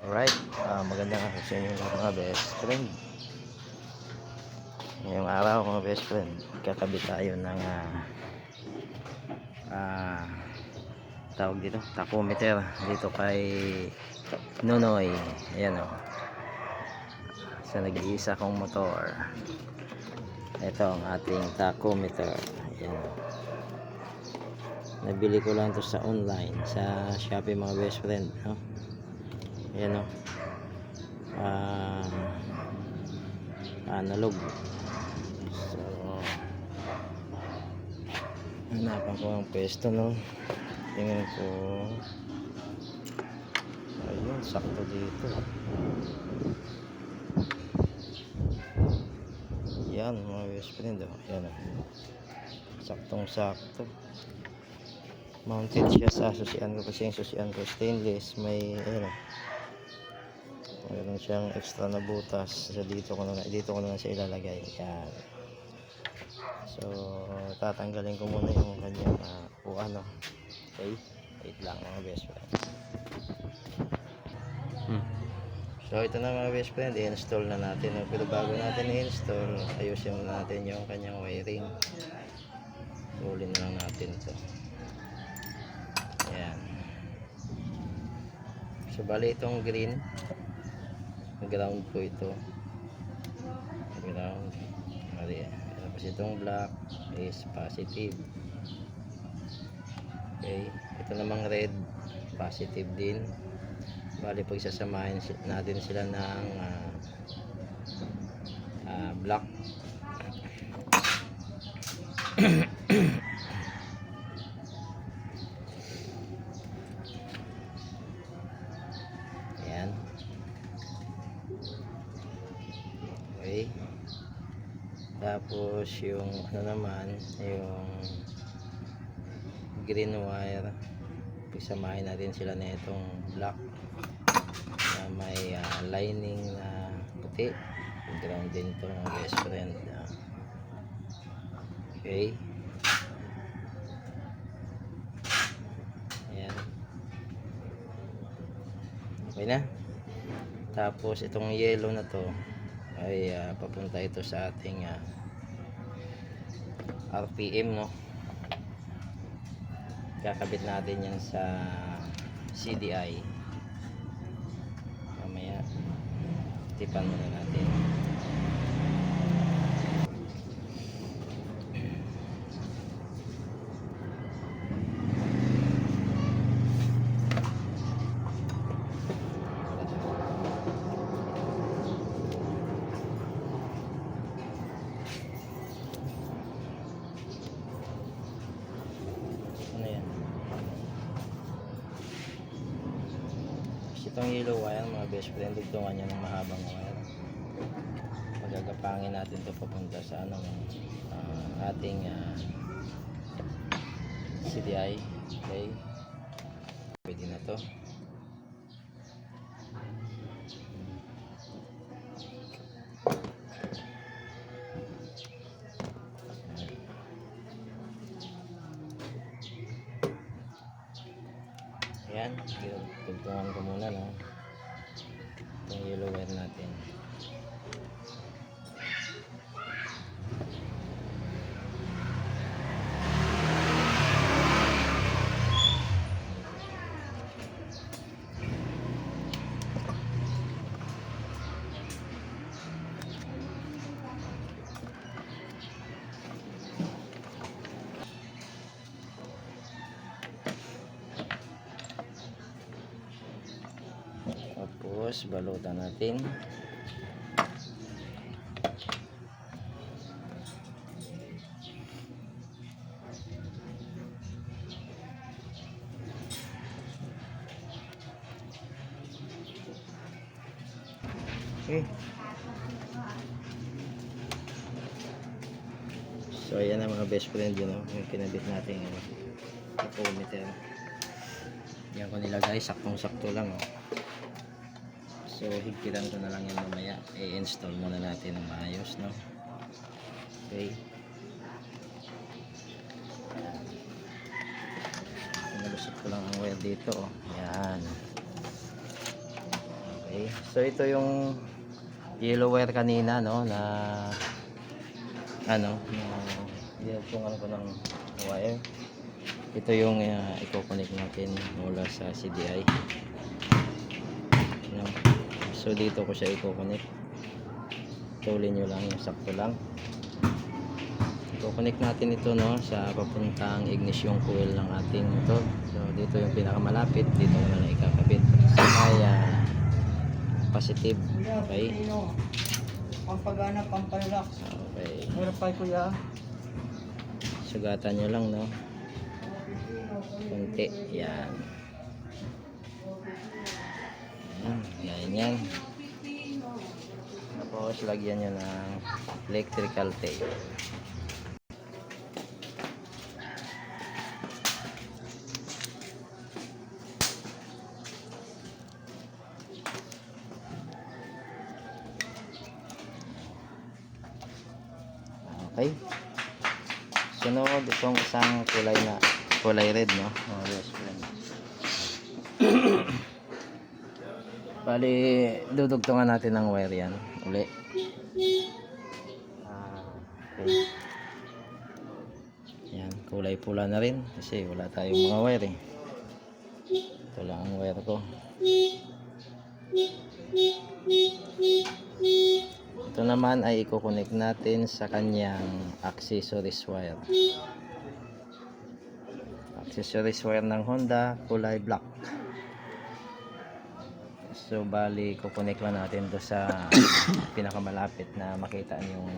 Alright, magandang araw sa inyo mga best friend. Ngayong araw mga best friend, kakabit tayo ng tawag dito, tachometer dito kay Nonoy. Ayan o, sa nag-iisa kong motor. Ito ang ating tachometer. Ayan o, nabili ko lang ito sa online, sa Shopee mga best friend, no? Ayan o, analog. So hanapan ko ang pwesto, no? Tingnan ko. Ayun, sakto dito. Yan mga best friend, oh. Yan, oh. Saktong sakto. Mounted siya sa susian ko, kasi yung susian ko stainless. May ayun, oh, mayroon siyang extra na butas. So dito ko na siya ilalagay. Yan. So tatanggalin ko muna yung kanyang upuan, no? Okay, wait lang mga best friend. So ito na mga best friend, i-install na natin, no? Pero bago natin i-install, ayusin muna natin yung kanyang wiring. Rolling na lang natin ito. Ayan. So bali itong green, ground po ito, ground. Tapos itong black is positive. Okay, ito namang red, positive din. Bali pagsasamahin natin sila ng black. Ayan. Okay. Tapos yung naman, yung green wire, pagsamahin natin sila na itong black na may lining na puti. Ground din ito mga best friend. Okay. Ayan. Okay na. Tapos itong yellow na to ay papunta ito sa ating RPM, no? Kakabit natin yan sa CDI. Mamaya tipan muna natin. Itong yellow wire mga best friend, dugtungan niya ng mahabang wire. Magagapangin natin ito papunta sa ating CDI. Okay, pwede na to. Ayan, tugtungan ko muna, no, itong yellow wire natin. Tapos balutan natin. Okay. So ayan na mga best friend, yun, yung kinabit natin tachometer. Yan ko nilagay, saktong-sakto lang, oh. So higpitan ko na lang yan mamaya. I-install muna natin ng maayos, no? Okay. Nalusot ko lang ang wire dito, oh. Yan. Okay. So ito yung yellow wire kanina, no, na ano, dinugtungan ko ng wire. Ito yung i-connect natin mula sa CDI. No? So dito ko siya i-connect. Tulin nyo lang yung sakto lang. I-connect natin ito, no, sa papuntang ignition coil ng ating motor. So dito yung pinakamalapit, dito ko na lang ikakabit. So kaya positive. Okay. Pampagana, pampalak. Okay. Meron pa kuya. Sugatan nyo lang, no. Kunti. Yan. Yan. Tapos lagyan nyo ng electrical tape. Okay. Sunod itong isang kulay red, no. Oh, yes, friend. Bali, dudugtungan natin ng wire yan uli. Okay. Yan, kulay pula na rin kasi wala tayong mga wire eh. Ito lang ang wire ko. Ito naman ay i-connect natin sa kanyang accessories wire. Accessories wire ng Honda, kulay black. So bali, i-connect lang natin do sa pinakamalapit na makita yung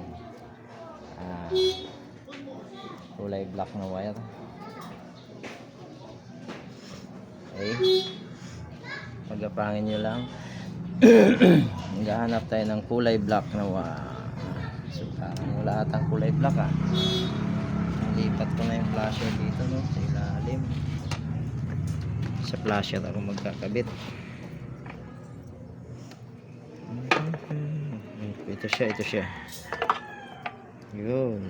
kulay black na wire. Okay. Pagapangin nyo lang. Naghahanap tayo ng kulay black na so parang wala atang kulay black lipat ko na yung flasher dito, no, sa ilalim. Sa flasher ako magkakabit. Ito siya yun.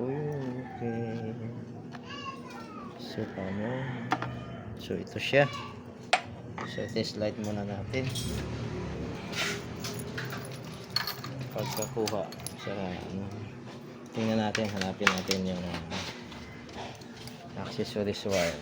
Okay. So paano? So ito siya. So test light muna natin. Pagkakuha sa tingnan natin, hanapin natin yung accessories wire.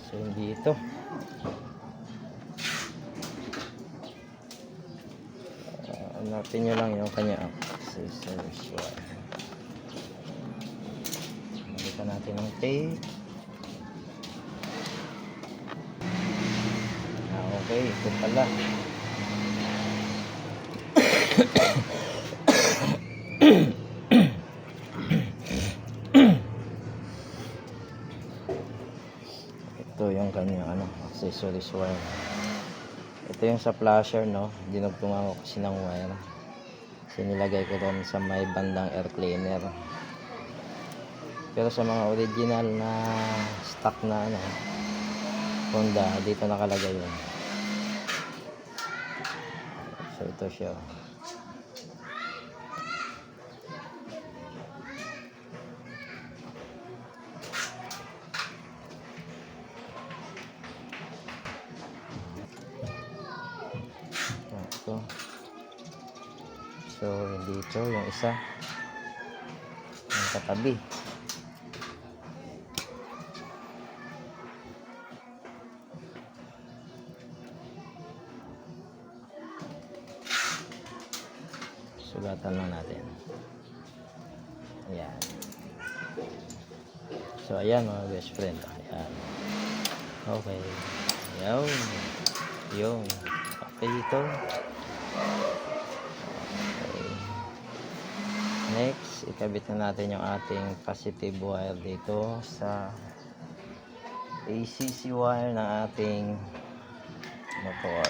So hindi ito. Hanapin nyo lang yung kanya accessories wire. Balikan natin ng tape. Okay, ito pala. Ito yung kanyang accessories wire. Ito yung sa flasher, no. Dinugtungan ko kasi ng wire. Kasi nilagay ko doon sa may bandang air cleaner. Pero sa mga original na stock na Honda, dito nakalagay yun. So ito siya. Ito. So dito yung isa. Yung katabi. Sugatan lang natin. Ayan. So ayan mga best friend. Ayan. Okay. Ayan. Yung. Okay ito. Okay. Next, ikabit na natin yung ating positive wire dito sa ACC wire ng ating motor.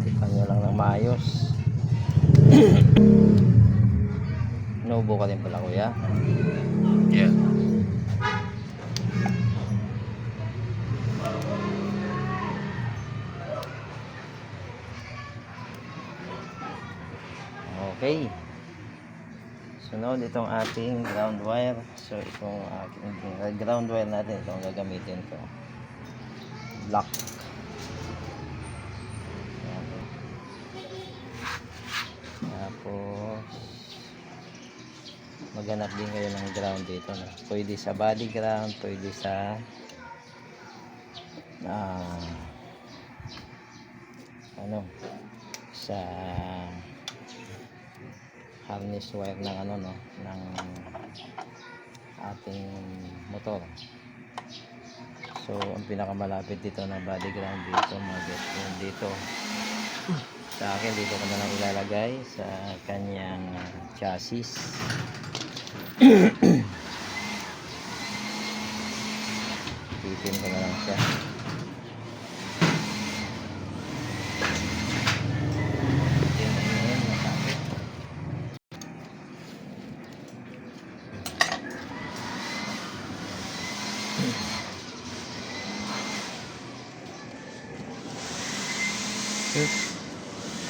Tipan nyo lang ng maayos. Inuubo ka din pala kuya. Yeah. Okay. Sunod itong ating ground wire. So itong ating ground wire natin, itong gagamitin ko. Black. Ayan. Tapos maghanap din kayo ng ground dito, no? Pwede sa body ground, pwede sa sa harness wire ng no, ng ating motor. So ang pinakamalapit dito na body ground dito, dito sa akin, dito ko na lang ilalagay sa kanyang chassis. Titin ko na lang siya.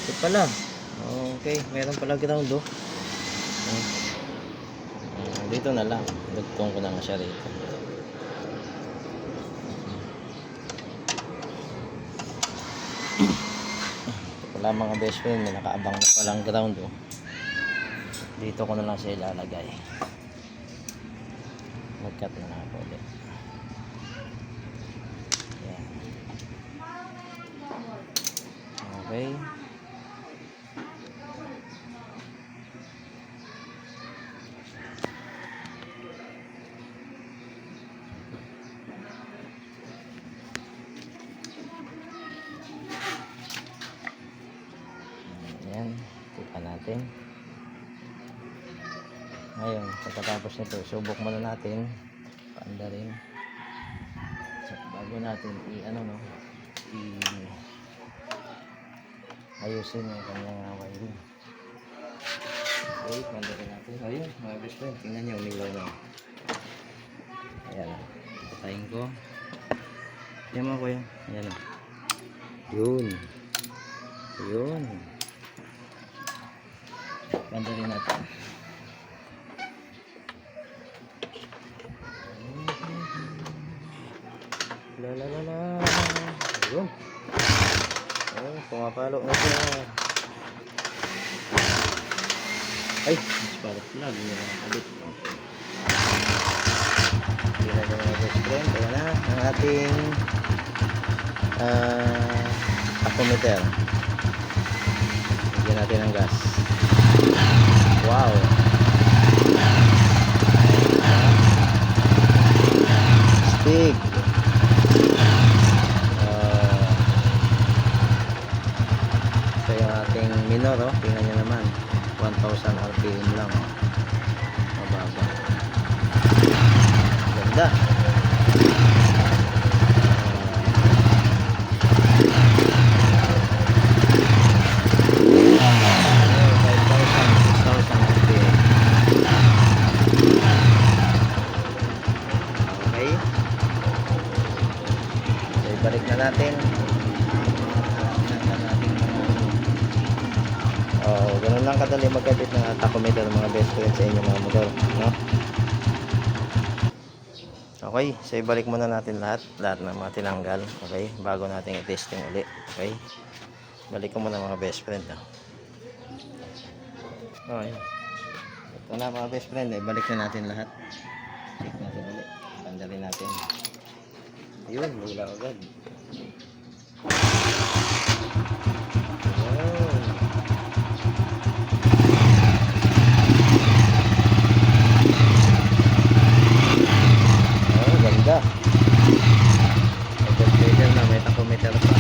Ito pala. Okay, meron pala ground oh. Dito na lang. Dugtong ko na nga siya rito. Ito pala mga best friend, may nakaabang na palang ground oh. Dito ko na lang siya ilalagay. Mag-cut na lang ako ulit. Yan. Okay. Yan, tipa natin. Ngayon, pagkatapos nito, subok muna natin. Paanda rin. So, bago natin ayusin yung kanyang wiring. Okay, paanda rin natin. Ayun, mga best friend, tingnan nyo, umilaw na. Ayan, patayin ko. Yan mga kuya, ayan o. Yun. Yun. Paanda rin natin. La. Ayun. Oh, pumapalo na siya. Ay, mas parang pala. Hindi na nakabit. Hindi na mga best friend. Ayan na ang ating tachometer. Bigyan natin ng gas. Wow. Stick. So yung ating minor, oh, tingnan nyo naman, 1000 RPM lang, oh. Mababa. Ganda. Balik na natin. Ganun lang kadali magkabit ng tachometer mga best friend sa inyo mga motor, no? Okay, so ibalik muna natin lahat ng mga tinanggal, okay? Bago natin i-testing uli, okay? Balik ko muna mga best friend, no? Okay. Ito na mga best friend, ibalik na natin lahat. Check natin uli. Tandalin natin. Ayun, lula agad. Oh, ganda. Agad na, may tachometer pa.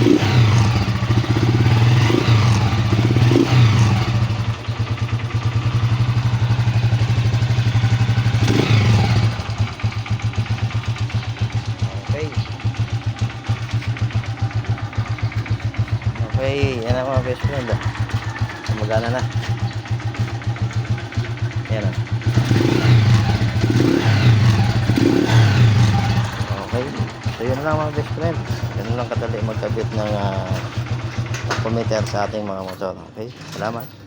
Okay, Okay, yan ang mga best friend. Magana na. Yan o. Okay. So yun lang mga best friend. Yun lang kadali magkabit ng commuter sa ating mga motor. Okay, salamat.